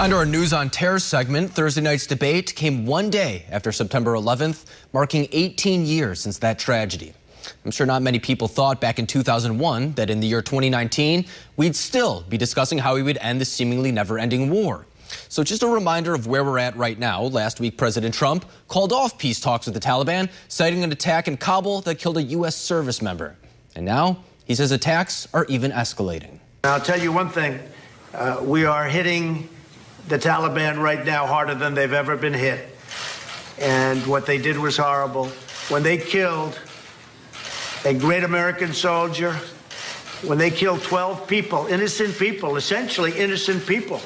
Under our News on Terror segment, Thursday night's debate came one day after September 11th, marking 18 years since that tragedy. I'm sure not many people thought back in 2001 that in the year 2019, we'd still be discussing how we would end the seemingly never-ending war. So just a reminder of where we're at right now. Last week, President Trump called off peace talks with the Taliban, citing an attack in Kabul that killed a U.S. service member. And now he says attacks are even escalating. I'll tell you one thing. We are hitting the Taliban right now harder than they've ever been hit. And what they did was horrible. When they killed a great American soldier, when they killed 12 people, innocent people, essentially innocent people.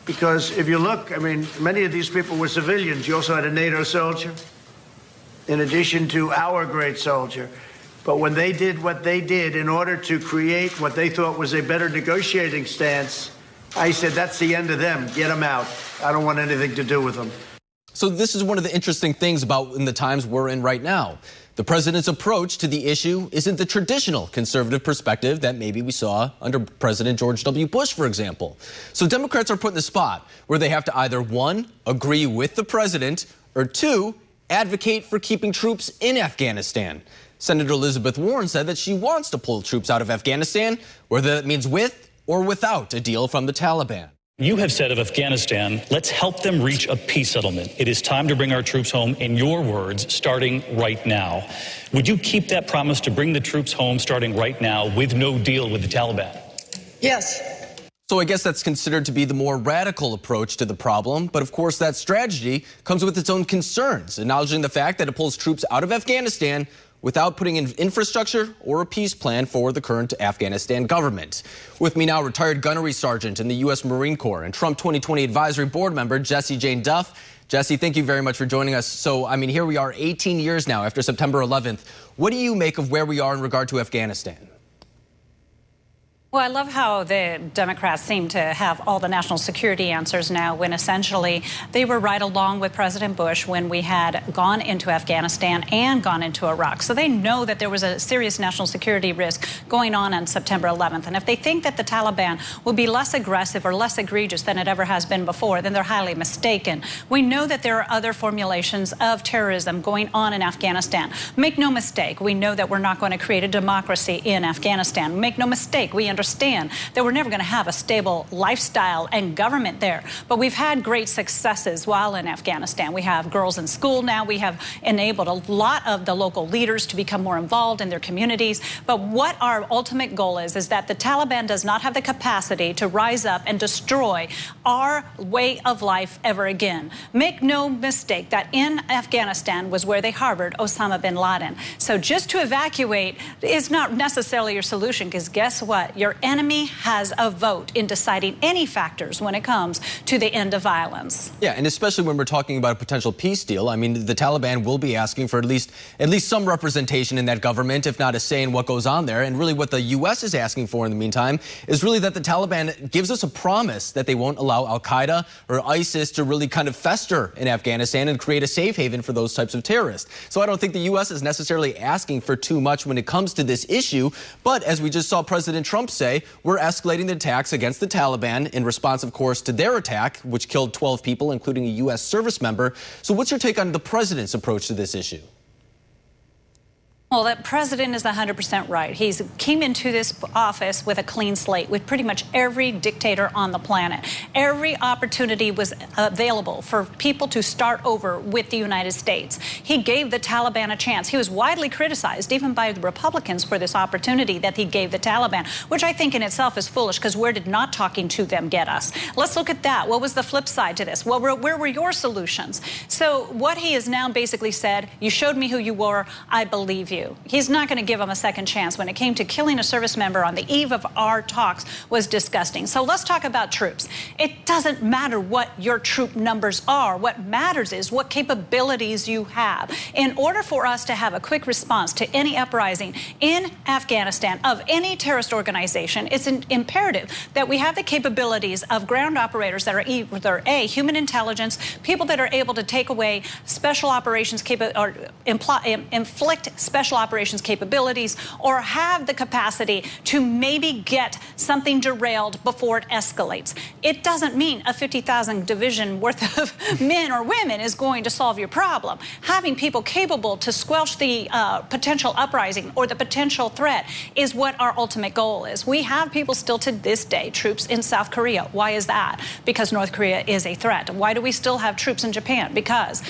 Because if you look, I mean, many of these people were civilians. You also had a NATO soldier, in addition to our great soldier. But when they did what they did in order to create what they thought was a better negotiating stance, I said, that's the end of them. Get them out. I don't want anything to do with them. So this is one of the interesting things about in the times we're in right now. The president's approach to the issue isn't the traditional conservative perspective that maybe we saw under President George W. Bush, for example. So Democrats are put in the spot where they have to either, one, agree with the president, or two, advocate for keeping troops in Afghanistan. Senator Elizabeth Warren said that she wants to pull troops out of Afghanistan, whether that means with or without a deal from the Taliban. You have said of Afghanistan, let's help them reach a peace settlement. It is time to bring our troops home, in your words, starting right now. Would you keep that promise to bring the troops home starting right now with no deal with the Taliban? Yes. So I guess that's considered to be the more radical approach to the problem. But of course, that strategy comes with its own concerns, acknowledging the fact that it pulls troops out of Afghanistan without putting in infrastructure or a peace plan for the current Afghanistan government. With me now, retired gunnery sergeant in the U.S. Marine Corps and Trump 2020 Advisory Board member, Jessie Jane Duff. Jessie, thank you very much for joining us. So, I mean, here we are 18 years now after September 11th. What do you make of where we are in regard to Afghanistan? Well, I love how the Democrats seem to have all the national security answers now, when essentially they were right along with President Bush when we had gone into Afghanistan and gone into Iraq. So they know that there was a serious national security risk going on September 11th. And if they think that the Taliban will be less aggressive or less egregious than it ever has been before, then they're highly mistaken. We know that there are other formulations of terrorism going on in Afghanistan. Make no mistake, we know that we're not going to create a democracy in Afghanistan. Make no mistake, we understand that we're never going to have a stable lifestyle and government there. But we've had great successes while in Afghanistan. We have girls in school now. We have enabled a lot of the local leaders to become more involved in their communities. But what our ultimate goal is that the Taliban does not have the capacity to rise up and destroy our way of life ever again. Make no mistake that in Afghanistan was where they harbored Osama bin Laden. So just to evacuate is not necessarily your solution, because guess what? Your enemy has a vote in deciding any factors when it comes to the end of violence. Yeah, and especially when we're talking about a potential peace deal. I mean, the Taliban will be asking for at least some representation in that government, if not a say in what goes on there. And really what the U.S. is asking for in the meantime is really that the Taliban gives us a promise that they won't allow al-Qaeda or ISIS to really kind of fester in Afghanistan and create a safe haven for those types of terrorists. So I don't think the U.S. is necessarily asking for too much when it comes to this issue. But as we just saw President Trump say, we're escalating the attacks against the Taliban in response, of course, to their attack, which killed 12 people, including a U.S. service member. So what's your take on the president's approach to this issue? Well, that president is 100% right. He came into this office with a clean slate, with pretty much every dictator on the planet. Every opportunity was available for people to start over with the United States. He gave the Taliban a chance. He was widely criticized, even by the Republicans, for this opportunity that he gave the Taliban, which I think in itself is foolish, because where did not talking to them get us? Let's look at that. What was the flip side to this? Well, where were your solutions? So what he has now basically said, you showed me who you were, I believe you. He's not going to give him a second chance. When it came to killing a service member on the eve of our talks was disgusting. So let's talk about troops. It doesn't matter what your troop numbers are. What matters is what capabilities you have. In order for us to have a quick response to any uprising in Afghanistan of any terrorist organization, it's imperative that we have the capabilities of ground operators that are either A, human intelligence, people that are able to take away special operations or inflict special special operations capabilities or have the capacity to maybe get something derailed before it escalates. It doesn't mean a 50,000 division worth of men or women is going to solve your problem. Having people capable to squelch the potential uprising or the potential threat is what our ultimate goal is. We have people still to this day, troops in South Korea. Why is that? Because North Korea is a threat. Why do we still have troops in Japan? Because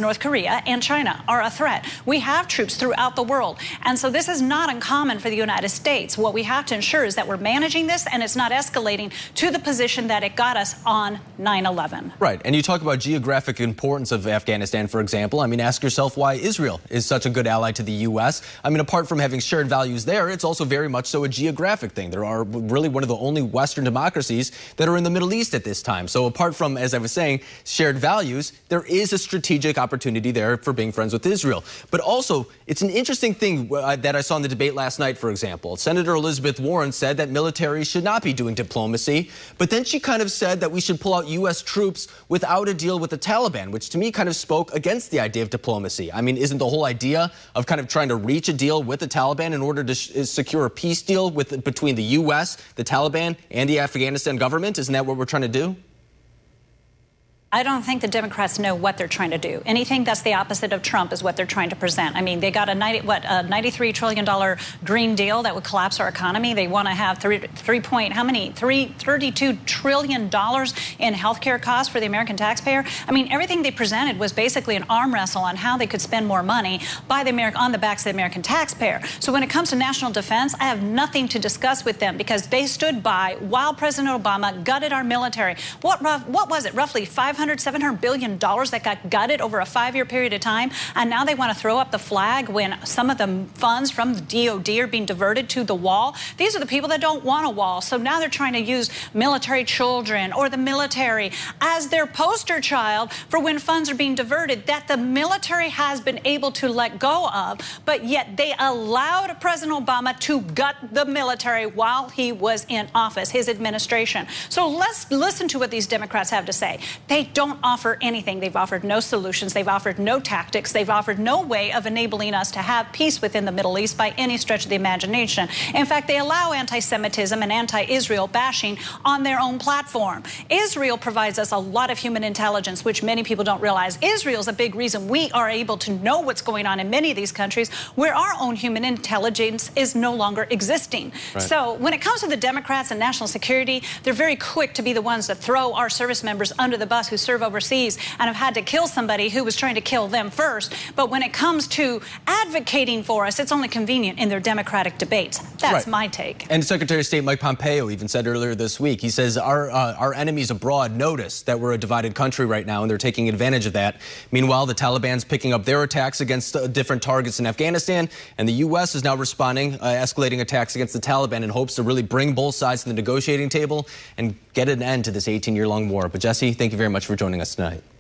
North Korea and China are a threat. We have troops throughout the world. And so this is not uncommon for the United States. What we have to ensure is that we're managing this and it's not escalating to the position that it got us on 9/11. Right. And you talk about geographic importance of Afghanistan, for example. I mean, ask yourself why Israel is such a good ally to the U.S. I mean, apart from having shared values there, it's also very much so a geographic thing. There are really one of the only Western democracies that are in the Middle East at this time. So apart from, as I was saying, shared values, there is a strategic opportunity there for being friends with Israel. But also, it's an interesting thing that I saw in the debate last night, for example. Senator Elizabeth Warren said that military should not be doing diplomacy, but then she kind of said that we should pull out U.S. troops without a deal with the Taliban, which to me kind of spoke against the idea of diplomacy. I mean, isn't the whole idea of kind of trying to reach a deal with the Taliban in order to secure a peace deal between the U.S., the Taliban, and the Afghanistan government? Isn't that what we're trying to do? I don't think the Democrats know what they're trying to do. Anything that's the opposite of Trump is what they're trying to present. I mean, they got a $93 trillion Green Deal that would collapse our economy. They want to have $32 trillion in healthcare costs for the American taxpayer. I mean, everything they presented was basically an arm wrestle on how they could spend more money on the backs of the American taxpayer. So when it comes to national defense, I have nothing to discuss with them because they stood by while President Obama gutted our military. What was it? Roughly $700 billion that got gutted over a 5-year period of time, and now they want to throw up the flag when some of the funds from the DOD are being diverted to the wall. These are the people that don't want a wall, so now they're trying to use military children or the military as their poster child for when funds are being diverted that the military has been able to let go of, but yet they allowed President Obama to gut the military while he was in office, his administration. So let's listen to what these Democrats have to say. They don't offer anything. They've offered no solutions. They've offered no tactics. They've offered no way of enabling us to have peace within the Middle East by any stretch of the imagination. In fact, they allow anti-Semitism and anti-Israel bashing on their own platform. Israel provides us a lot of human intelligence, which many people don't realize. Israel's a big reason we are able to know what's going on in many of these countries where our own human intelligence is no longer existing. Right. So when it comes to the Democrats and national security, they're very quick to be the ones that throw our service members under the bus who serve overseas and have had to kill somebody who was trying to kill them first. But when it comes to advocating for us, it's only convenient in their Democratic debates. That's my take. And Secretary of State Mike Pompeo even said earlier this week, he says our enemies abroad notice that we're a divided country right now and they're taking advantage of that. Meanwhile, the Taliban's picking up their attacks against different targets in Afghanistan, and the U.S. is now responding, escalating attacks against the Taliban in hopes to really bring both sides to the negotiating table and get an end to this 18-year-long war. But Jesse, thank you very much for joining us tonight.